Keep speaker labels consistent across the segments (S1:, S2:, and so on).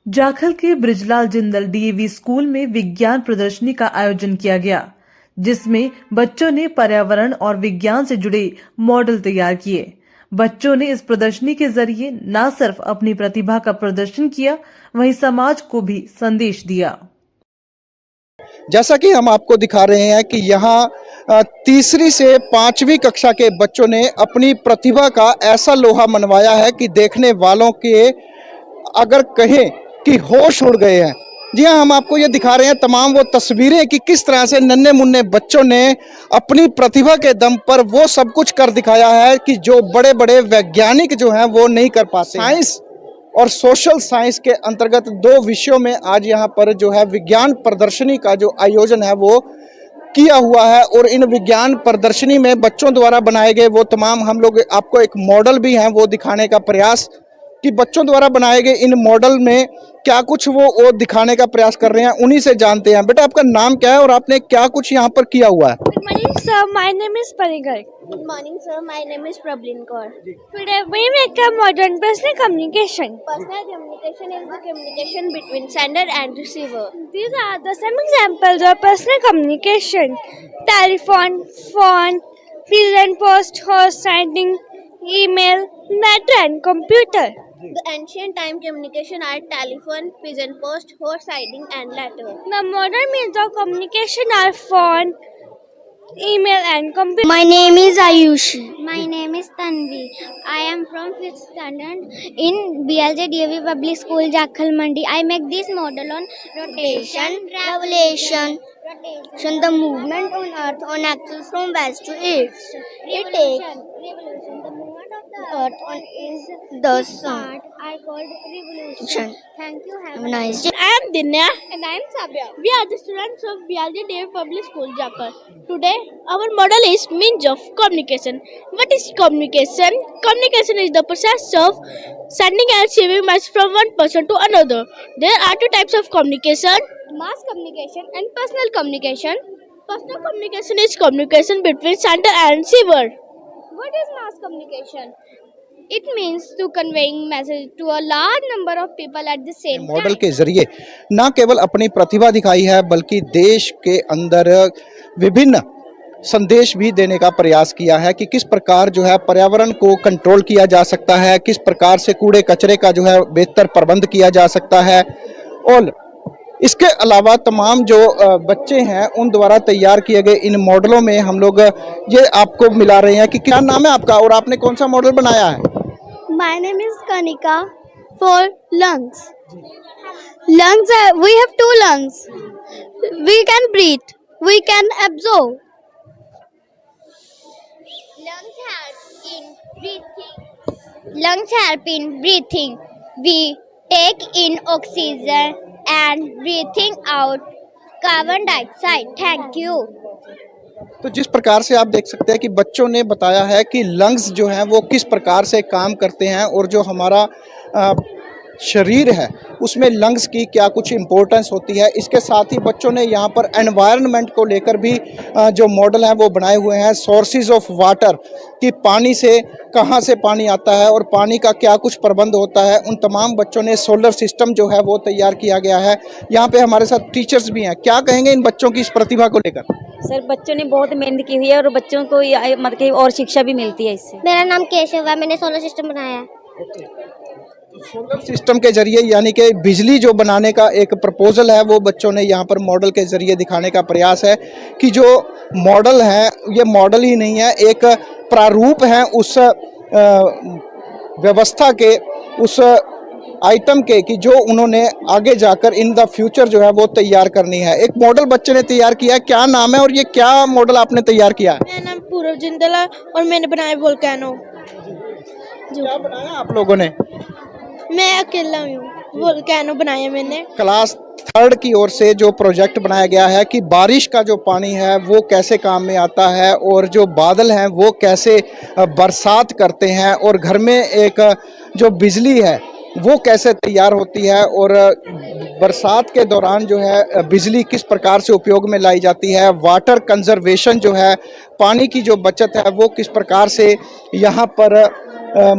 S1: जाखल के Brijlal Jindal DAV school में विज्ञान प्रदर्शनी का आयोजन किया गया, जिसमें बच्चों ने पर्यावरण और विज्ञान से जुड़े मॉडल तैयार किए। बच्चों ने इस प्रदर्शनी के जरिए न सिर्फ अपनी प्रतिभा का प्रदर्शन किया, वहीं समाज को भी संदेश दिया।
S2: जैसा कि हम आपको दिखा रहे हैं कि यहाँ तीसरी से 5वीं कक्षा के बच्चों ने अपनी प्रतिभा का ऐसा लोहा मनवाया है कि देखने वालों के अगर कहें कि होश उड़ गए हैं। जी हाँ, हम आपको ये दिखा रहे हैं तमाम वो तस्वीरें कि किस तरह से नन्हे मुन्ने बच्चों ने अपनी प्रतिभा के दम पर वो सब कुछ कर दिखाया है कि जो बड़े बड़े वैज्ञानिक जो हैं वो नहीं कर पाते। साइंस और सोशल साइंस के अंतर्गत 2 विषयों में आज यहाँ पर जो है विज्ञान प्रदर्शनी का जो आयोजन है वो किया हुआ है। और इन विज्ञान प्रदर्शनी में बच्चों द्वारा बनाए गए वो तमाम, हम लोग आपको एक मॉडल भी हैं वो दिखाने का प्रयास कि बच्चों द्वारा बनाए गए इन मॉडल में क्या कुछ वो दिखाने का प्रयास कर रहे हैं, उन्हीं से जानते हैं। बेटा, आपका नाम क्या है और आपने क्या कुछ यहाँ पर किया हुआ है?
S3: Good morning, sir. My name is Parigar.
S4: Good morning, sir. My name is Prablin Kaur.
S3: Today we make a modern personal communication.
S4: Personal communication is the communication between sender and receiver.
S3: These are the some examples of personal communication: telephone, phone, present post, horse riding, email, letter, and computer.
S4: The ancient time communication are telephone, pigeon post, horse riding, and letter.
S3: The modern means of communication are phone, email, and computer.
S5: My name is Ayush. My name is Tanvi. I am from 5th standard in BLJ DAV Public School, Jakhal Mandi. I make this model on rotation, revolution, the movement on earth on axis from west to east. It takes
S4: Revolution. The movement of the
S5: earth on is the sun.
S4: I called revolution.
S5: Thank you. Have a nice day.
S3: I am Dinya.
S4: And I am Sabya.
S3: We are the students of BLJ DAV Public School, Jakhal. Today, our model is means of communication. What is communication? Communication is the process of sending and receiving message from one person to another. There are 2 types of communication:
S4: Mass communication and personal communication.
S3: personal communication is communication between sender and receiver.
S4: What is mass communication? It means to conveying message to a large number of people at the same
S2: model
S4: time.
S2: के जरिए न केवल अपनी प्रतिभा दिखाई है बल्कि देश के अंदर विभिन्न संदेश भी देने का प्रयास किया है कि किस प्रकार जो है पर्यावरण को कंट्रोल किया जा सकता है, किस प्रकार से कूड़े कचरे का जो है बेहतर प्रबंध किया जा सकता है। और इसके अलावा तमाम जो बच्चे हैं उन द्वारा तैयार किए गए इन मॉडलों में हम लोग ये आपको मिला रहे हैं कि क्या नाम है आपका और आपने कौन सा मॉडल बनाया है?
S5: My name is Kanika. For lungs. Lungs are, we have 2 lungs. We can breathe. We can absorb.
S4: Lungs help in breathing. Lungs help in breathing. We take in oxygen and breathing out carbon dioxide. Thank you.
S2: तो जिस प्रकार से आप देख सकते हैं कि बच्चों ने बताया है कि लंग्स जो हैं वो किस प्रकार से काम करते हैं और जो हमारा शरीर है उसमें लंग्स की क्या कुछ इम्पोर्टेंस होती है। इसके साथ ही बच्चों ने यहाँ पर एनवायरनमेंट को लेकर भी जो मॉडल हैं वो बनाए हुए हैं। सोर्सेज ऑफ वाटर कि पानी से कहाँ से पानी आता है और पानी का क्या कुछ प्रबंध होता है, उन तमाम बच्चों ने सोलर सिस्टम जो है वो तैयार किया गया है। यहाँ पे हमारे साथ टीचर्स भी हैं। क्या कहेंगे इन बच्चों की इस प्रतिभा को लेकर?
S6: सर, बच्चों ने बहुत मेहनत की हुई है और बच्चों को मतलब कि और शिक्षा भी मिलती है इससे।
S5: मेरा नाम केशव है। मैंने सोलर सिस्टम बनाया है।
S2: सोलर सिस्टम के जरिए यानी कि बिजली जो बनाने का एक प्रपोजल है वो बच्चों ने यहाँ पर मॉडल के जरिए दिखाने का प्रयास है कि जो मॉडल है ये मॉडल ही नहीं है, एक प्रारूप है उस व्यवस्था के, उस आइटम के कि जो उन्होंने आगे जाकर इन द फ्यूचर जो है वो तैयार करनी है। एक मॉडल बच्चे ने तैयार किया है। क्या नाम है और ये क्या मॉडल आपने तैयार किया?
S3: मेरा नाम पूरव जिंदल है और मैंने बनाया वोल्केनो।
S2: क्या बनाया आप लोगों ने?
S3: मैं अकेला हूँ, वोल्केनो बनाया मैंने।
S2: क्लास 3rd की ओर से जो प्रोजेक्ट बनाया गया है कि बारिश का जो पानी है वो कैसे काम में आता है और जो बादल हैं वो कैसे बरसात करते हैं और घर में एक जो बिजली है वो कैसे तैयार होती है और बरसात के दौरान जो है बिजली किस प्रकार से उपयोग में लाई जाती है। वाटर कंजर्वेशन जो है, पानी की जो बचत है वो किस प्रकार से यहाँ पर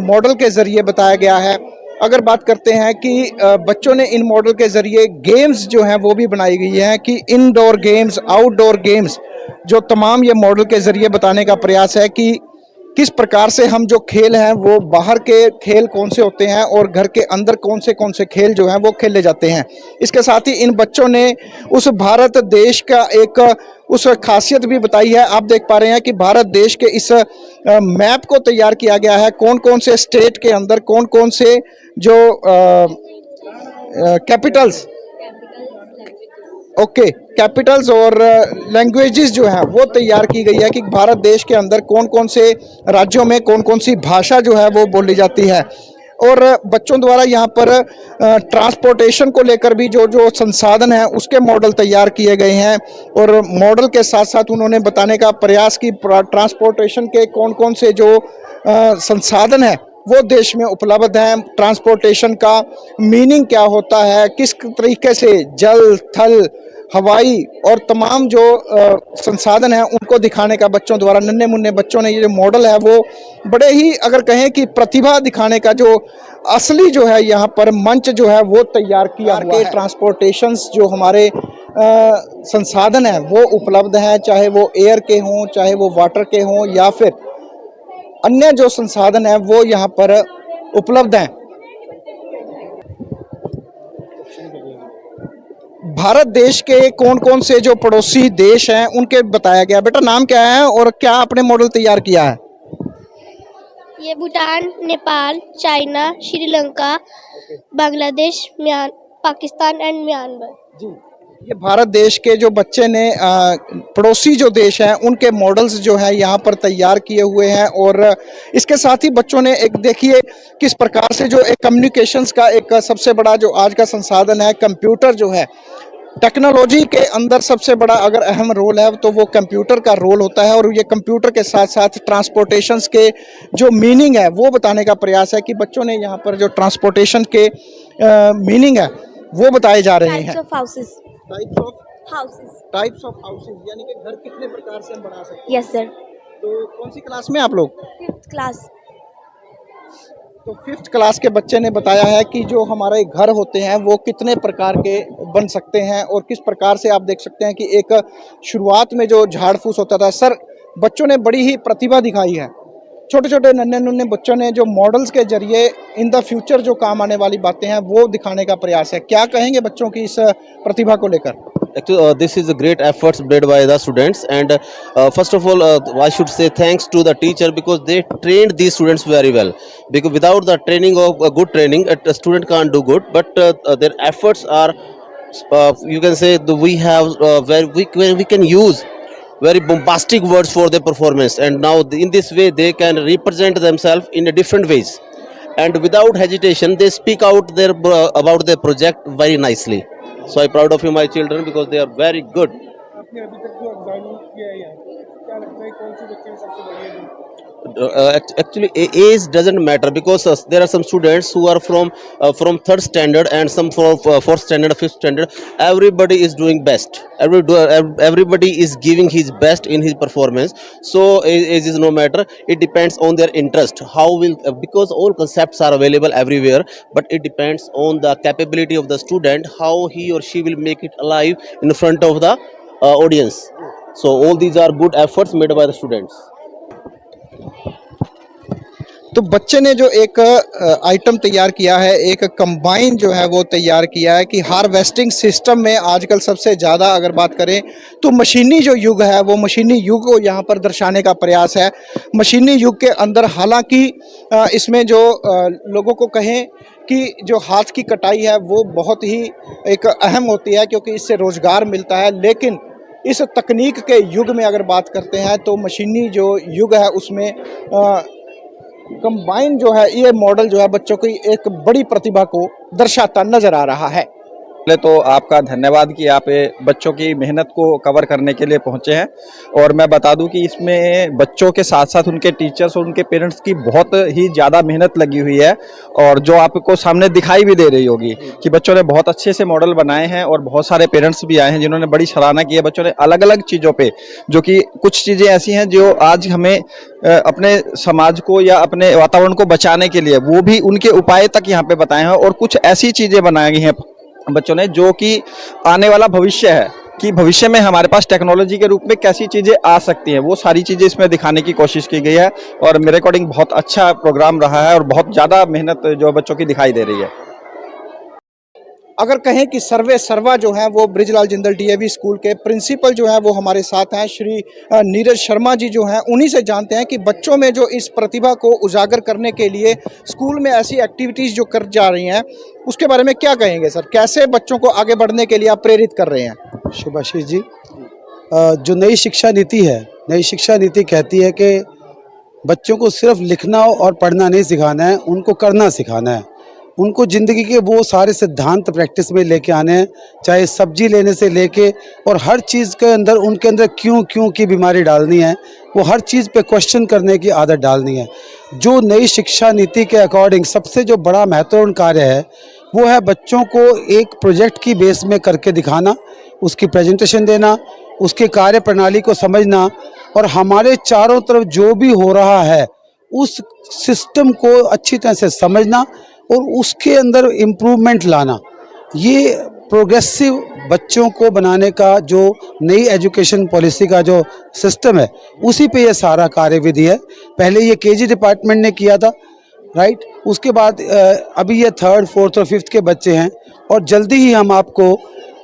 S2: मॉडल के ज़रिए बताया गया है। अगर बात करते हैं कि बच्चों ने इन मॉडल के ज़रिए गेम्स जो हैं वो भी बनाई गई हैं कि इनडोर गेम्स, आउटडोर गेम्स, जो तमाम ये मॉडल के ज़रिए बताने का प्रयास है कि किस प्रकार से हम जो खेल हैं वो बाहर के खेल कौन से होते हैं और घर के अंदर कौन से खेल जो हैं वो खेले जाते हैं। इसके साथ ही इन बच्चों ने उस भारत देश का एक उस खासियत भी बताई है। आप देख पा रहे हैं कि भारत देश के इस मैप को तैयार किया गया है, कौन कौन से स्टेट के अंदर कौन कौन से जो कैपिटल्स कैपिटल्स और लैंग्वेजेस जो हैं वो तैयार की गई है कि भारत देश के अंदर कौन कौन से राज्यों में कौन कौन सी भाषा जो है वो बोली जाती है। और बच्चों द्वारा यहाँ पर ट्रांसपोर्टेशन को लेकर भी जो जो संसाधन हैं उसके मॉडल तैयार किए गए हैं और मॉडल के साथ साथ उन्होंने बताने का प्रयास कि ट्रांसपोर्टेशन के कौन कौन से जो संसाधन हैं वो देश में उपलब्ध हैं, ट्रांसपोर्टेशन का मीनिंग क्या होता है, किस तरीके से जल, थल, हवाई और तमाम जो संसाधन हैं उनको दिखाने का बच्चों द्वारा, नन्हे मुन्ने बच्चों ने ये जो मॉडल है वो बड़े ही अगर कहें कि प्रतिभा दिखाने का जो असली जो है यहाँ पर मंच जो है वो तैयार किया हुआ है। ट्रांसपोर्टेशंस जो हमारे संसाधन हैं वो उपलब्ध हैं, चाहे वो एयर के हों, चाहे वो वाटर के हों या फिर अन्य जो संसाधन है वो यहाँ पर उपलब्ध हैं। भारत देश के कौन कौन से जो पड़ोसी देश हैं उनके बताया गया। बेटा नाम क्या है और क्या आपने मॉडल तैयार किया है?
S3: ये Bhutan, Nepal, China, Sri Lanka, Bangladesh, Pakistan and Myanmar.
S2: जी, ये भारत देश के जो बच्चे ने पड़ोसी जो देश हैं उनके मॉडल्स जो हैं यहाँ पर तैयार किए हुए हैं। और इसके साथ ही बच्चों ने एक देखिए किस प्रकार से जो एक कम्युनिकेशंस का एक सबसे बड़ा जो आज का संसाधन है कंप्यूटर जो है, टेक्नोलॉजी के अंदर सबसे बड़ा अगर अहम रोल है तो वो कंप्यूटर का रोल होता है। और ये कंप्यूटर के साथ साथ ट्रांसपोर्टेशंस के जो मीनिंग है वो बताने का प्रयास है कि बच्चों ने यहाँ पर जो ट्रांसपोर्टेशन के मीनिंग है वो बताए जा रहे हैं। टाइप्स ऑफ हाउसेस यानी कि घर कितने प्रकार से हम बना सकते हैं।
S5: Yes sir.
S2: तो कौन सी क्लास में आप लोग?
S5: 5th class.
S2: तो 5th क्लास के बच्चे ने बताया है कि जो हमारे घर होते हैं वो कितने प्रकार के बन सकते हैं और किस प्रकार से आप देख सकते हैं कि एक शुरुआत में जो झाड़ फूस होता था। सर, बच्चों ने बड़ी ही प्रतिभा दिखाई है। छोटे छोटे नन्हे नुन्ने बच्चों ने जो मॉडल्स के जरिए इन द फ्यूचर जो काम आने वाली बातें हैं वो दिखाने का प्रयास है। क्या कहेंगे बच्चों की इस प्रतिभा को लेकर?
S7: Actually, this is a great efforts made by the students, and first of all, I should say thanks to the teacher because they trained these students very well. Because without the training of good training, a student can't do good. But their efforts are, you can say, we have where we can use very bombastic words for their performance, and now in this way they can represent themselves in a different ways, and without hesitation they speak out their about their project very nicely. So I'm proud of you, my children, because they are very good.
S2: आपने अभी तक जो examine किया है क्या लगता है कौन से बच्चे में सबसे बढ़िया?
S7: Actually, age doesn't matter because there are some students who are from 3rd standard and some from 4th standard, 5th standard. Everybody is doing best. Everybody is giving his best in his performance. So age is no matter. It depends on their interest. How will because all concepts are available everywhere, but it depends on the capability of the student, how he or she will make it alive in front of the audience. So all these are good efforts made by the students.
S2: तो बच्चे ने जो एक item तैयार किया है, एक combine जो है वो तैयार किया है कि हार्वेस्टिंग सिस्टम में आजकल सबसे ज़्यादा अगर बात करें तो मशीनी जो युग है वो मशीनी युग को यहाँ पर दर्शाने का प्रयास है। मशीनी युग के अंदर हालांकि इसमें जो लोगों को कहें कि जो हाथ की कटाई है वो बहुत ही एक अहम होती है क्योंकि इससे रोज़गार मिलता है, लेकिन इस तकनीक के युग में अगर बात करते हैं तो मशीनी जो युग है उसमें कंबाइन जो है ये मॉडल जो है बच्चों की एक बड़ी प्रतिभा को दर्शाता नजर आ रहा है। पहले तो आपका धन्यवाद कि आप ये बच्चों की मेहनत को कवर करने के लिए पहुंचे हैं। और मैं बता दूं कि इसमें बच्चों के साथ साथ उनके टीचर्स और उनके पेरेंट्स की बहुत ही ज़्यादा मेहनत लगी हुई है, और जो आपको सामने दिखाई भी दे रही होगी कि बच्चों ने बहुत अच्छे से मॉडल बनाए हैं। और बहुत सारे पेरेंट्स भी आए हैं जिन्होंने बड़ी सराहना की है बच्चों ने अलग अलग चीज़ों पर, जो कि कुछ चीज़ें ऐसी हैं जो आज हमें अपने समाज को या अपने वातावरण को बचाने के लिए वो भी उनके उपाय तक यहाँ पे बताए हैं। और कुछ ऐसी चीज़ें बनाई हैं बच्चों ने जो कि आने वाला भविष्य है, कि भविष्य में हमारे पास टेक्नोलॉजी के रूप में कैसी चीज़ें आ सकती हैं, वो सारी चीज़ें इसमें दिखाने की कोशिश की गई है। और मेरे अकॉर्डिंग बहुत अच्छा प्रोग्राम रहा है और बहुत ज़्यादा मेहनत जो बच्चों की दिखाई दे रही है। अगर कहें कि सर्वे सर्वा जो है वो बृजलाल जिंदल डीएवी स्कूल के प्रिंसिपल जो है वो हमारे साथ हैं, श्री नीरज शर्मा जी जो हैं, उन्हीं से जानते हैं कि बच्चों में जो इस प्रतिभा को उजागर करने के लिए स्कूल में ऐसी एक्टिविटीज़ जो कर जा रही हैं उसके बारे में क्या कहेंगे सर? कैसे बच्चों को आगे बढ़ने के लिए आप प्रेरित कर रहे हैं?
S8: शुभाशीष जी, जो नई शिक्षा नीति है, नई शिक्षा नीति कहती है कि बच्चों को सिर्फ लिखना और पढ़ना नहीं सिखाना है, उनको करना सिखाना है। उनको ज़िंदगी के वो सारे सिद्धांत प्रैक्टिस में लेके आने हैं, चाहे सब्जी लेने से लेके और हर चीज़ के अंदर उनके अंदर क्यों की बीमारी डालनी है, वो हर चीज़ पे क्वेश्चन करने की आदत डालनी है। जो नई शिक्षा नीति के अकॉर्डिंग सबसे जो बड़ा महत्वपूर्ण कार्य है वो है बच्चों को एक प्रोजेक्ट की बेस में करके दिखाना, उसकी प्रेजेंटेशन देना, उसके कार्य प्रणाली को समझना और हमारे चारों तरफ जो भी हो रहा है उस सिस्टम को अच्छी तरह से समझना और उसके अंदर इम्प्रूवमेंट लाना। ये प्रोग्रेसिव बच्चों को बनाने का जो नई एजुकेशन पॉलिसी का जो सिस्टम है उसी पे ये सारा कार्यविधि है। पहले ये केजी डिपार्टमेंट ने किया था, राइट। उसके बाद अभी ये 3rd, 4th और 5th के बच्चे हैं और जल्दी ही हम आपको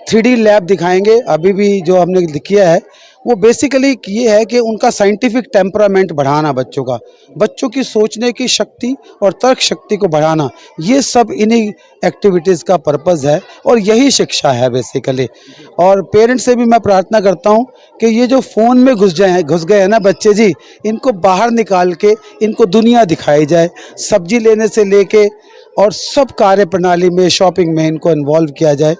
S8: 3D लैब दिखाएंगे। अभी भी जो हमने किया है वो बेसिकली ये है कि उनका साइंटिफिक टेम्परामेंट बढ़ाना, बच्चों की सोचने की शक्ति और तर्क शक्ति को बढ़ाना, ये सब इन्हीं एक्टिविटीज़ का पर्पज़ है और यही शिक्षा है बेसिकली। और पेरेंट्स से भी मैं प्रार्थना करता हूँ कि ये जो फ़ोन में घुस गए हैं ना बच्चे जी, इनको बाहर निकाल के इनको दुनिया दिखाई जाए। सब्जी लेने से लेके और सब कार्य प्रणाली में, शॉपिंग में इनको इन्वॉल्व किया जाए।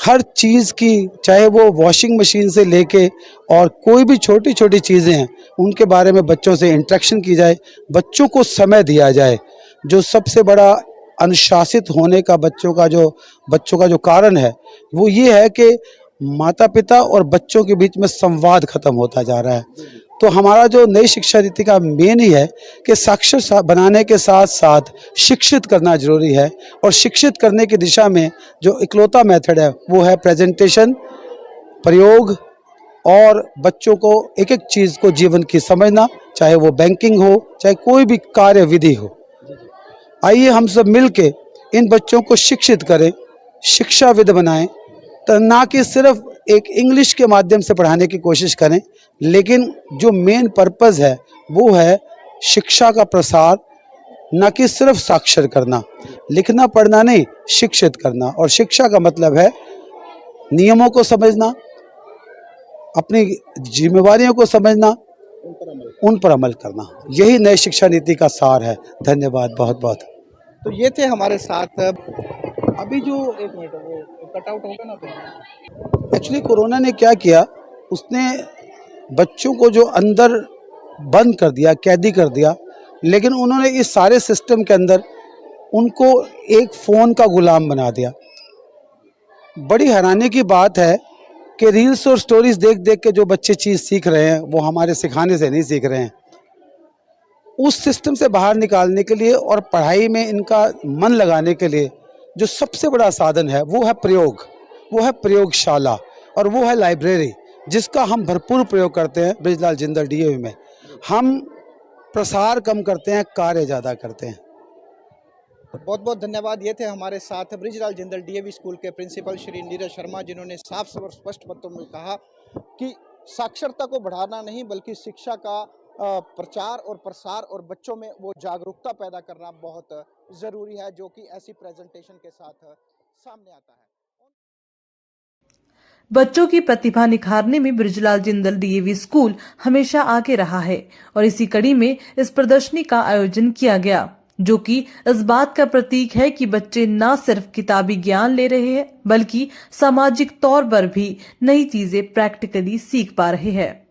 S8: हर चीज़ की, चाहे वो वॉशिंग मशीन से लेके और कोई भी छोटी छोटी चीज़ें हैं उनके बारे में बच्चों से इंटरेक्शन की जाए, बच्चों को समय दिया जाए। जो सबसे बड़ा अनुशासित होने का बच्चों का जो कारण है वो ये है कि माता पिता और बच्चों के बीच में संवाद खत्म होता जा रहा है। तो हमारा जो नई शिक्षा नीति का मेन ही है कि साक्षर बनाने के साथ साथ शिक्षित करना जरूरी है। और शिक्षित करने की दिशा में जो इकलौता मेथड है वो है प्रेजेंटेशन, प्रयोग और बच्चों को एक एक चीज़ को जीवन की समझना, चाहे वो बैंकिंग हो, चाहे कोई भी कार्य विधि हो। आइए हम सब मिल के इन बच्चों को शिक्षित करें, शिक्षाविद बनाएं, तो ना कि सिर्फ एक इंग्लिश के माध्यम से पढ़ाने की कोशिश करें, लेकिन जो मेन पर्पस है वो है शिक्षा का प्रसार, ना कि सिर्फ साक्षर करना, लिखना पढ़ना नहीं, शिक्षित करना। और शिक्षा का मतलब है नियमों को समझना, अपनी जिम्मेवारियों को समझना, उन पर अमल करना। यही नई शिक्षा नीति का सार है। धन्यवाद बहुत बहुत।
S2: तो ये थे हमारे साथ अभी जो एक मिनट वो कटआउट होगा ना, तो
S8: एक्चुअली कोरोना ने क्या किया, उसने बच्चों को जो अंदर बंद कर दिया, कैदी कर दिया, लेकिन उन्होंने इस सारे सिस्टम के अंदर उनको एक फ़ोन का गुलाम बना दिया। बड़ी हैरानी की बात है कि रील्स और स्टोरीज देख देख के जो बच्चे चीज़ सीख रहे हैं वो हमारे सिखाने से नहीं सीख रहे हैं। उस सिस्टम से बाहर निकालने के लिए और पढ़ाई में इनका मन लगाने के लिए जो सबसे बड़ा साधन है वो है प्रयोग, वो है प्रयोगशाला और वो है लाइब्रेरी, जिसका हम भरपूर प्रयोग करते हैं बृजलाल जिंदल डीएवी में। हम प्रसार कम करते हैं, कार्य ज़्यादा करते हैं।
S2: बहुत बहुत धन्यवाद। ये थे हमारे साथ बृजलाल जिंदल डीएवी स्कूल के प्रिंसिपल श्री नीरज शर्मा, जिन्होंने साफ और स्पष्ट बातों में कहा कि साक्षरता को बढ़ाना नहीं बल्कि शिक्षा का प्रचार और प्रसार और बच्चों में वो जागरूकता पैदा करना बहुत ज़रूरी है, जो कि ऐसी प्रेजेंटेशन के साथ सामने आता है।
S1: बच्चों की प्रतिभा निखारने में बृजलाल जिंदल डीएवी स्कूल हमेशा आगे रहा है और इसी कड़ी में इस प्रदर्शनी का आयोजन किया गया, जो कि इस बात का प्रतीक है कि बच्चे न सिर्फ किताबी ज्ञान ले रहे हैं बल्कि सामाजिक तौर पर भी नई चीजें प्रैक्टिकली सीख पा रहे हैं।